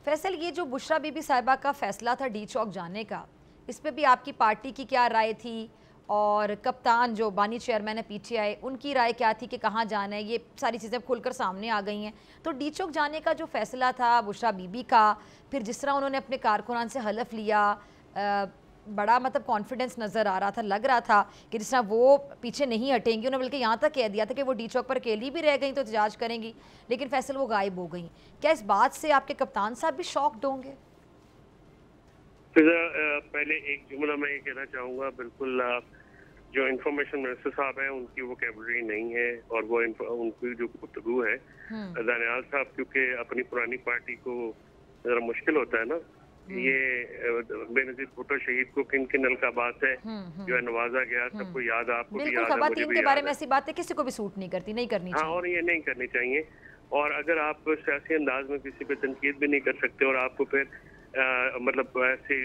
फैसल, ये जो बुशरा बीबी साहिबा का फैसला था डी चौक जाने का, इस पे भी आपकी पार्टी की क्या राय थी, और कप्तान जो बानी चेयरमैन है पीटीआई, उनकी राय क्या थी कि कहाँ जाना है? ये सारी चीज़ें खुलकर सामने आ गई हैं। तो डी चौक जाने का जो फैसला था बुशरा बीबी का, फिर जिस तरह उन्होंने अपने कारकुनान से हलफ लिया, बड़ा मतलब कॉन्फिडेंस नज़र आ रहा था, लग रहा था कि जिस तरह वो पीछे नहीं हटेंगी। उन्होंने बल्कि यहाँ तक कह दिया था कि वो डी चौक पर अकेली भी रह गई तो एहतजाज करेंगी, लेकिन फैसल वो गायब हो गई। क्या इस बात से आपके कप्तान साहब भी शॉक्ड होंगे? पहले एक जुमला मैं ये कहना चाहूँगा, बिल्कुल जो इंफॉर्मेशन मिनिस्टर साहब हैं उनकी वोकैबुलरी नहीं है, और वो उनकी जो गुफ्तगू है दानियाल साहब, क्योंकि अपनी पुरानी पार्टी को ज़रा मुश्किल होता है ना, ये बेनज़ीर भुट्टो शहीद को किन किन अलकाबात है जो है नवाजा गया, सबको याद, आपको भी याद है, मुझे भी के बारे में ऐसी बातें किसी को भी सूट नहीं करती, नहीं करनी चाहिए। हाँ, और ये नहीं करनी चाहिए। और अगर आप सियासी अंदाज में किसी पे तनकीद भी नहीं कर सकते और आपको फिर मतलब ऐसे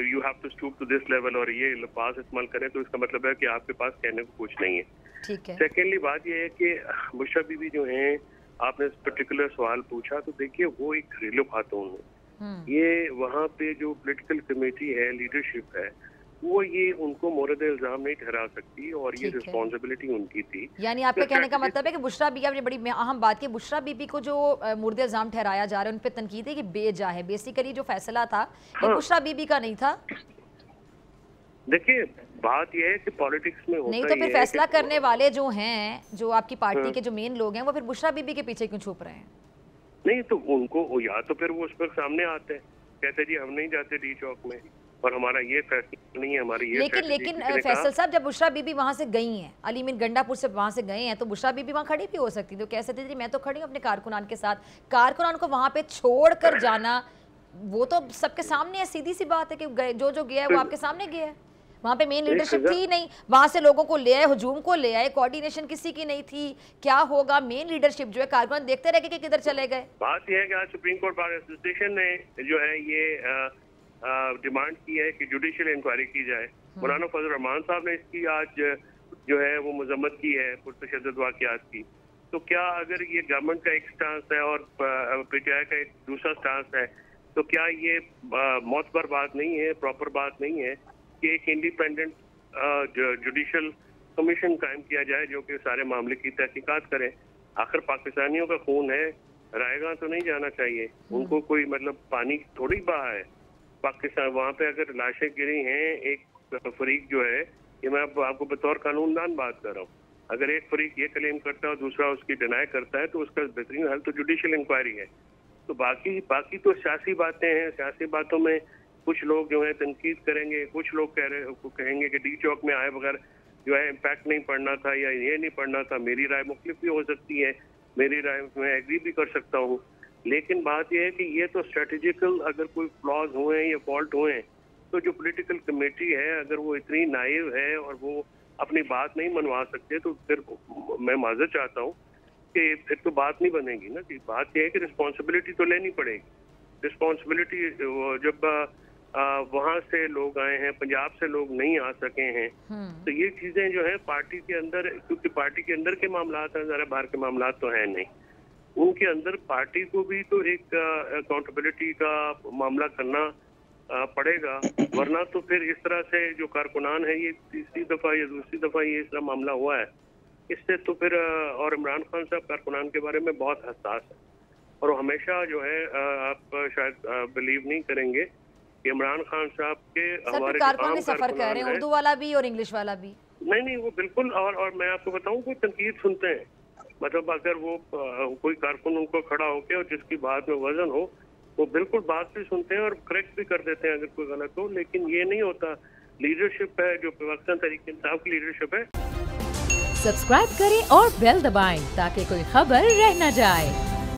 you have to stoop to this level और ये अल्फाज इस्तेमाल करें, तो इसका मतलब है कि आपके पास कहने को कुछ नहीं है। ठीक है। सेकेंडली बात ये है कि बुशरा बीबी जो हैं, आपने इस पर्टिकुलर सवाल पूछा, तो देखिए वो एक घरेलू खातून है। ये वहाँ पे जो पॉलिटिकल कमेटी है, लीडरशिप है, वो ये उनको मोरद इल्जाम नहीं ठहरा सकती, और ये रिस्पॉन्सिबिलिटी उनकी थी। यानी आपके कहने का मतलब है कि बुशरा बीबी, आपने बड़ी अहम बात की, बुशरा बीबी को जो मुर्द इल्जाम ठहराया जा रहा है उन पे तनकीद है कि बेजा है। बेसिकली जो फैसला था ये बुशरा बीबी का नहीं था। देखिए बात ये है कि पॉलिटिक्स में होता नहीं तो फिर फैसला करने वाले जो हैं, जो आपकी पार्टी के जो मेन लोग हैं, वो फिर बुशरा बीबी के पीछे क्यों छुप रहे हैं? नहीं तो उनको, या तो फिर वो उस पर सामने आते हैं, कहते जी हम नहीं जाते डी चौक में और हमारा ये फैसला नहीं है, हमारी ये। लेकिन फैसल साहब, जब बुशरा बीबी वहाँ से गई हैं, अली मीन गंडापुर से वहाँ से गए हैं, तो बुशरा बीबी वहाँ खड़ी भी हो सकती थी। तो कह सकती थी मैं तो खड़ी हूँ अपने कारकुनान के साथ। कारकुनान को वहाँ पे छोड़ कर जाना, वो तो सबके सामने है, सीधी सी बात है कि जो गया है वो आपके सामने गया है। वहाँ पे मेन लीडरशिप थी नहीं, वहाँ से लोगों को ले आए, हुजूम को ले आए, कोऑर्डिनेशन किसी की नहीं थी। क्या होगा? मेन लीडरशिप जो है, कारकुनान देखते रह गए कि किधर चले गए। बात यह है कि आज सुप्रीम कोर्ट बार एसोसिएशन ने जो है ये डिमांड की है कि जुडिशियल इंक्वायरी की जाए। मौलाना फजल रहमान साहब ने इसकी आज जो है वो मजम्मत की है, पुरतशद्दुद वाक़यात की। तो क्या अगर ये गवर्नमेंट का एक स्टांस है और पीटीआई का एक दूसरा स्टांस है, तो क्या ये मोतबर बात नहीं है, प्रॉपर बात नहीं है कि एक इंडिपेंडेंट जुडिशियल कमीशन कायम किया जाए जो कि सारे मामले की तहकीकात करे? आखिर पाकिस्तानियों का खून है, रायगा तो नहीं जाना चाहिए। उनको कोई मतलब पानी थोड़ी बहा है पाकिस्तान। वहाँ पे अगर लाशें गिरी हैं, एक फरीक जो है, ये मैं आपको बतौर कानूनदान बात कर रहा हूँ, अगर एक फरीक ये क्लेम करता है और दूसरा उसकी डिनाई करता है, तो उसका बेहतरीन हल तो जुडिशियल इंक्वायरी है। तो बाकी तो सियासी बातें हैं। सियासी बातों में कुछ लोग जो है तनकीद करेंगे, कुछ लोग कहेंगे कि डी चौक में आए बगैर जो है इम्पैक्ट नहीं पड़ना था या ये नहीं पड़ना था। मेरी राय मुख्तलिफ भी हो सकती है, मेरी राय में एग्री भी कर सकता हूँ, लेकिन बात यह है कि ये तो स्ट्रेटेजिकल अगर कोई फ्लॉज हुए या फॉल्ट हुए, तो जो पॉलिटिकल कमेटी है अगर वो इतनी नाइव है और वो अपनी बात नहीं मनवा सकते, तो फिर मैं माजरत चाहता हूँ कि फिर तो बात नहीं बनेगी ना। कि बात यह है कि रिस्पॉन्सिबिलिटी तो लेनी पड़ेगी। रिस्पॉन्सिबिलिटी जब वहाँ से लोग आए हैं, पंजाब से लोग नहीं आ सके हैं, तो ये चीजें जो है पार्टी के अंदर, क्योंकि पार्टी के अंदर के मामला हैं, ज़रा बाहर के मामला तो है नहीं, उनके अंदर पार्टी को भी तो एक अकाउंटेबिलिटी का मामला करना पड़ेगा, वरना तो फिर इस तरह से जो कारकुनान है, ये तीसरी दफा या दूसरी दफा ये इस तरह मामला हुआ है, इससे तो फिर और इमरान खान साहब कारकुनान के बारे में बहुत हसास है, और हमेशा जो है आप शायद बिलीव नहीं करेंगे कि इमरान खान साहब के हमारे कारकुनान सफर कर रहे हैं, उर्दू वाला भी और इंग्लिश वाला भी। नहीं वो बिल्कुल, और मैं आपको बताऊं कोई तनकीद सुनते हैं, मतलब अगर वो कोई कारकुन उनको खड़ा होके और जिसकी बात में वजन हो, वो बिल्कुल बात भी सुनते हैं और करेक्ट भी कर देते हैं अगर कोई गलत हो। लेकिन ये नहीं होता। लीडरशिप है जो पाकिस्तान तहरीक इंसाफ की लीडरशिप है। सब्सक्राइब करें और बेल दबाएं ताकि कोई खबर रह न जाए।